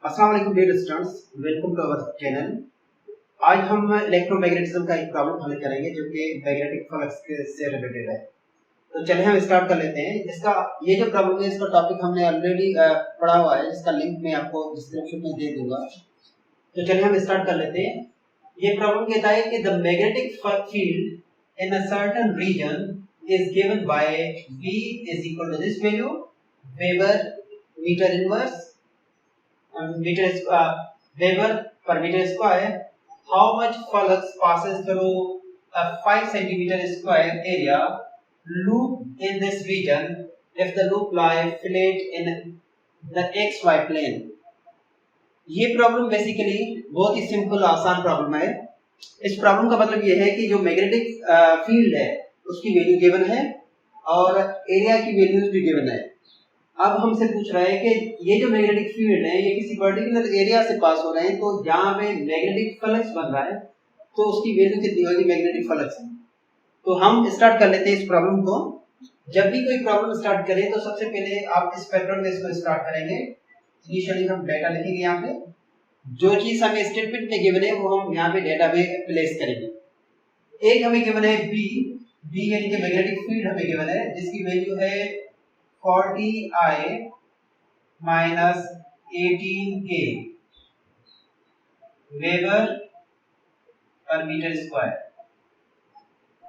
अस्सलाम वालेकुम dear students, welcome to our channel. आज हम इलेक्ट्रोमैग्नेटिज्म का एक प्रॉब्लम हल करेंगे जो कि मैग्नेटिक फ्लक्स से रिलेटेड है। तो चलिए हम स्टार्ट कर लेते हैं। इसका ये जो प्रॉब्लम है इसका टॉपिक हमने ऑलरेडी पढ़ा हुआ है, जिसका लिंक मैं आपको डिस्क्रिप्शन में दे दूंगा। तो चलिए हम स्टार्ट कर लेते हैं। ये प्रॉब्लम कहता है कि the magnetic field in a certain region is given by V is equal to this value weber metre inverse Weber per meter square. How much flux passes through a 5 centimeter square area loop in this region if the loop lie flat in the xy plane? ये problem basically बहुत ही simple आसान problem है। इस problem का मतलब ये है कि जो मैग्नेटिक फील्ड है उसकी वैल्यू गिवन है और एरिया की वैल्यूज भी गिवन है। अब हमसे पूछ रहा है कि ये जो मैग्नेटिक फील्ड है ये किसी पर्टिकुलर एरिया से पास हो रहे हैं, तो जहां पे मैग्नेटिक फ्लक्स बन रहा है तो उसकी वैल्यू कितनी होगी मैग्नेटिक फ्लक्स में। तो हम स्टार्ट कर लेते हैं इस प्रॉब्लम को। जब भी कोई प्रॉब्लम स्टार्ट करें तो सबसे पहले आप इस पैटर्न में इसको स्टार्ट करेंगे। इनिशियली हम डाटा लिखेंगे, यहाँ पे जो चीज हमें स्टेटमेंट में गिवन है वो हम यहाँ पे डाटा में प्लेस करेंगे। एक हमें गिवन है बी यानी कि मैग्नेटिक फील्ड हमें गिवन है जिसकी वैल्यू है 40I minus 18K weber per metre square.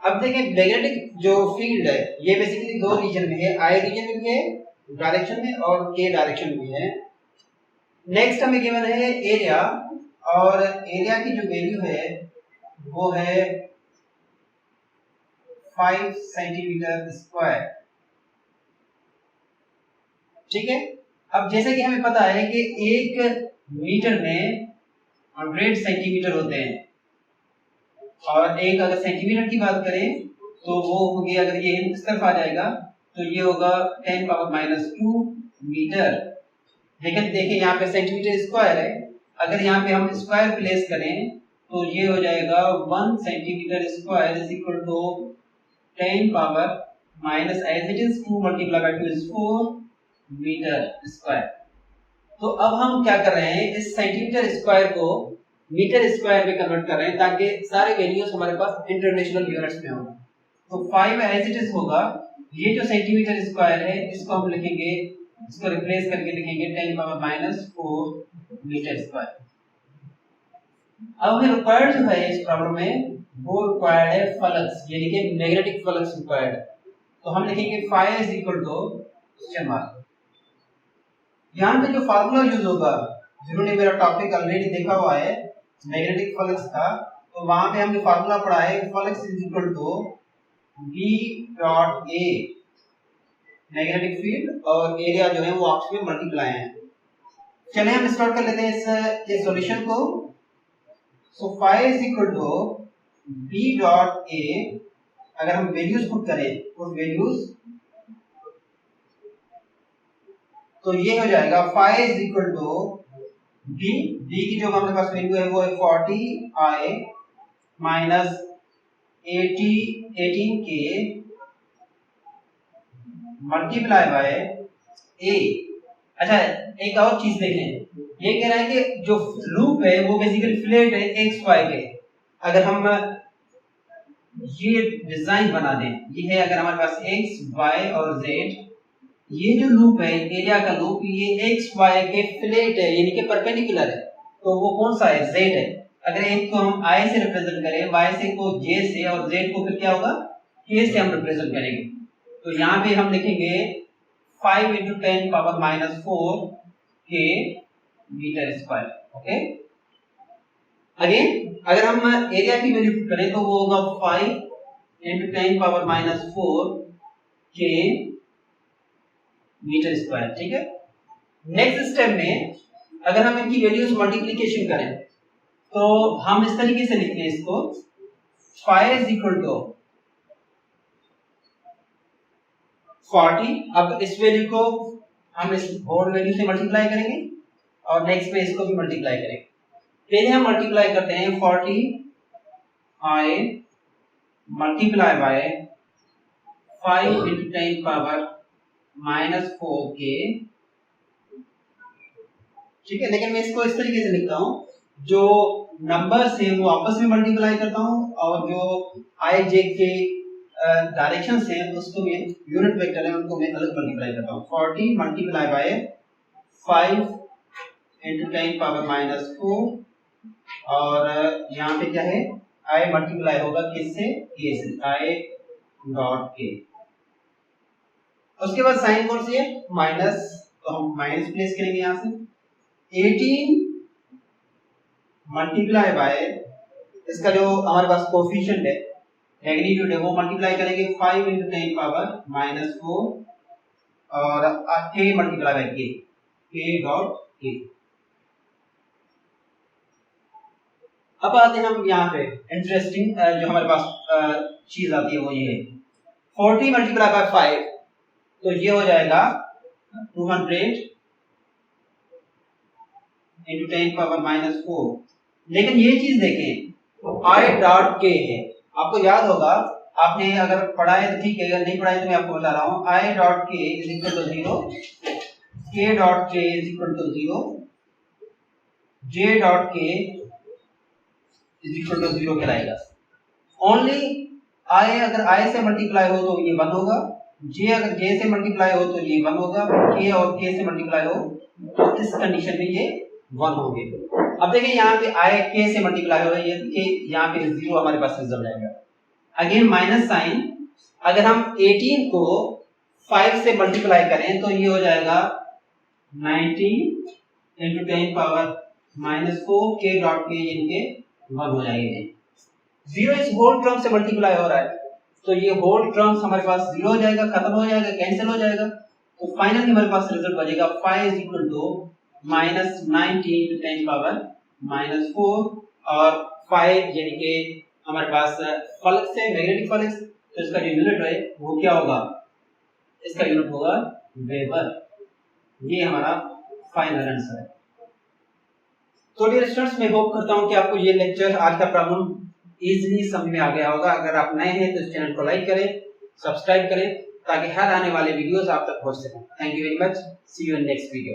अब देखें मैग्नेटिक जो फील्ड है ये बेसिकली दो रीजन में है, I रीजन में भी है डायरेक्शन में और K डायरेक्शन में भी है। नेक्स्ट हमें गिवन है एरिया, और एरिया की जो वैल्यू है वो है 5 सेंटीमीटर स्क्वायर। ठीक है। अब जैसे कि हमें पता है कि एक मीटर में 100 सेंटीमीटर होते हैं, और एक अगर सेंटीमीटर की बात करें तो वो होगी, अगर ये इस तरफ आ जाएगा तो ये होगा 10⁻⁻2 मीटर। लेकिन देखिए यहाँ पे सेंटीमीटर स्क्वायर है, अगर यहाँ पे हम स्क्वायर प्लेस करें तो ये हो जाएगा 1 centimetre square is equal to 10⁻, as it is 2 × 2 इज 4 मीटर स्क्वायर। तो अब हम क्या कर रहे हैं, इस सेंटीमीटर स्क्वायर को मीटर स्क्वायर में कन्वर्ट कर रहे हैं ताकि सारे वैल्यूज हमारे पास इंटरनेशनल यूनिट्स में हो। तो 5 एज इट इज होगा, ये जो सेंटीमीटर स्क्वायर है इसको हम लिखेंगे, इसको रिप्लेस करके लिखेंगे 10⁻⁻4 मीटर स्क्वायर। अब हमें रिक्वायर्ड जो है इस प्रॉब्लम में वो रिक्वायर्ड है फ्लक्स, यानी कि मैग्नेटिक फ्लक्स रिक्वायर्ड। तो हम लिखेंगे phi is equal to question mark. यहाँ पे जो फार्मूला यूज होगा, जिन्होंने मेरा टॉपिक ऑलरेडी देखा हुआ है मैग्नेटिक फ्लक्स का, तो वहां पे हमने फार्मूला पढ़ा है flux is equal to B dot A, magnetic field और एरिया जो है वो आपस में मल्टीप्लाई है। चलिए हम स्टार्ट कर लेते हैं इस सॉल्यूशन को। So phi is equal to B dot A, अगर हम वैल्यूज पुट करें तो वैल्यूज तो ये हो जाएगा phi is equal to b की जो हमारे पास वैल्यू है वो है 40I minus 18K multiply by a। अच्छा, एक और चीज देखें, ये कह रहा है कि जो लूप है वो बेसिकली फ्लैट है एक्स वाई के। अगर हम ये डिजाइन बना दें, ये है अगर हमारे पास एक्स वाई और जेड, ये जो लूप है एरिया का लूप, ये एक्स वाई के फ्लैट है यानी कि परपेंडिकुलर है, तो वो कौन सा है, जेड है। अगर एक को हम आई से रिप्रेजेंट करें, वाई से को जे से, और जेड को फिर क्या होगा, के से हम रिप्रेजेंट करेंगे। तो यहाँ पे हम लिखेंगे 5 × 10⁻⁻4 के मीटर स्क्वायर। ओके, अगेन अगर हम एरिया की वैल्यू पुट करें तो वो होगा 5 × 10⁻⁻4 के मीटर स्क्वायर। ठीक है। नेक्स्ट स्टेप में अगर हम इनकी वैल्यूज मल्टीप्लिकेशन करें तो हम इस तरीके से लिखते हैं इसको, phi इज इक्वल टू 40। अब इस वैल्यू को हम इस और वैल्यू से मल्टीप्लाई करेंगे और नेक्स्ट में इसको भी मल्टीप्लाई करेंगे। पहले हम मल्टीप्लाई करते हैं 40I मल्टीप्लाई बाय 5 × 10⁻⁻4 के ठीक है, लेकिन मैं इसको इस तरीके से लिखता हूँ, जो नंबर्स हैं वो आपस में मल्टीप्लाई करता हूँ और जो आई जे के डायरेक्शंस हैं उसको मैं यूनिट वेक्टर है उनको मैं अलग मल्टीप्लाई करता हूँ। 40 multiply by 5 into 10 power minus 4 और यहाँ पे क्या है आई मल्टीप्लाई होगा किससे, के से, आई डॉट के। उसके बाद साइन कौन सी है, माइनस, तो हम माइनस प्लेस करेंगे यहाँ से। 18 मल्टीप्लाई बाय इसका जो हमारे पास कोफिशिएंट है, मैग्नीट्यूड है, वो मल्टीप्लाई करेंगे 5 into 10 पावर माइनस 4 और के मल्टीप्लाई बाय के, के डॉट के। अब आते हैं हम यहाँ पे इंटरेस्टिंग जो हमारे पास चीज आती है वो ये है 40 मल्टीप्लाई बाय 5, तो ये हो जाएगा 200 into 10 पावर माइनस 4। लेकिन ये चीज देखें आई डॉट के है, आपको याद होगा, आपने अगर पढ़ा है तो ठीक है, अगर नहीं पढ़ा है तो मैं आपको बता रहा हूँ, I dot K is equal to 0, K dot K is equal to 0, J dot K is equal to 0 कहलाएगा। ओनली आई अगर आई से मल्टीप्लाई हो तो ये 1 होगा, जे अगर जे से मल्टीप्लाई हो तो ये 1 होगा, के और के से मल्टीप्लाई हो तो इस कंडीशन में ये 1 होंगे। अब देखिए यहाँ पे आई के से मल्टीप्लाई हो रही है तो यहाँ पे 0 हमारे पास रिजल्ट आएगा। अगेन माइनस साइन, अगर हम 18 को 5 से मल्टीप्लाई करें तो ये हो जाएगा 90 into 10 पावर माइनस 4 के डॉट के इनके 1 हो जाएंगे। 0 इस होल टर्म से मल्टीप्लाई हो रहा है तो ये होल टर्म्स हमारे पास 0 हो जाएगा, खत्म हो जाएगा, कैंसिल हो जाएगा, तो फाइनली हमारे पास रिजल्ट बचेगा 5 is equal to minus 90 into 10 power minus 4 और 5 यानी कि हमारे पास फ्लक्स है, मैग्नेटिक फ्लक्स, तो इसका जो यूनिट है वो क्या होगा, इसका यूनिट होगा वेबर। ये हमारा फाइनल आंसर है। तो डियर स्टूडेंट्स, मैं होप करता हूं कि आपको ये लेक्चर, आज का प्रॉब्लम इजीली समझ में आ गया होगा। अगर आप नए हैं तो इस चैनल को लाइक करें, सब्सक्राइब करें ताकि हर आने वाले वीडियोस आप तक पहुंच सकें। Thank you very much, see you in next video.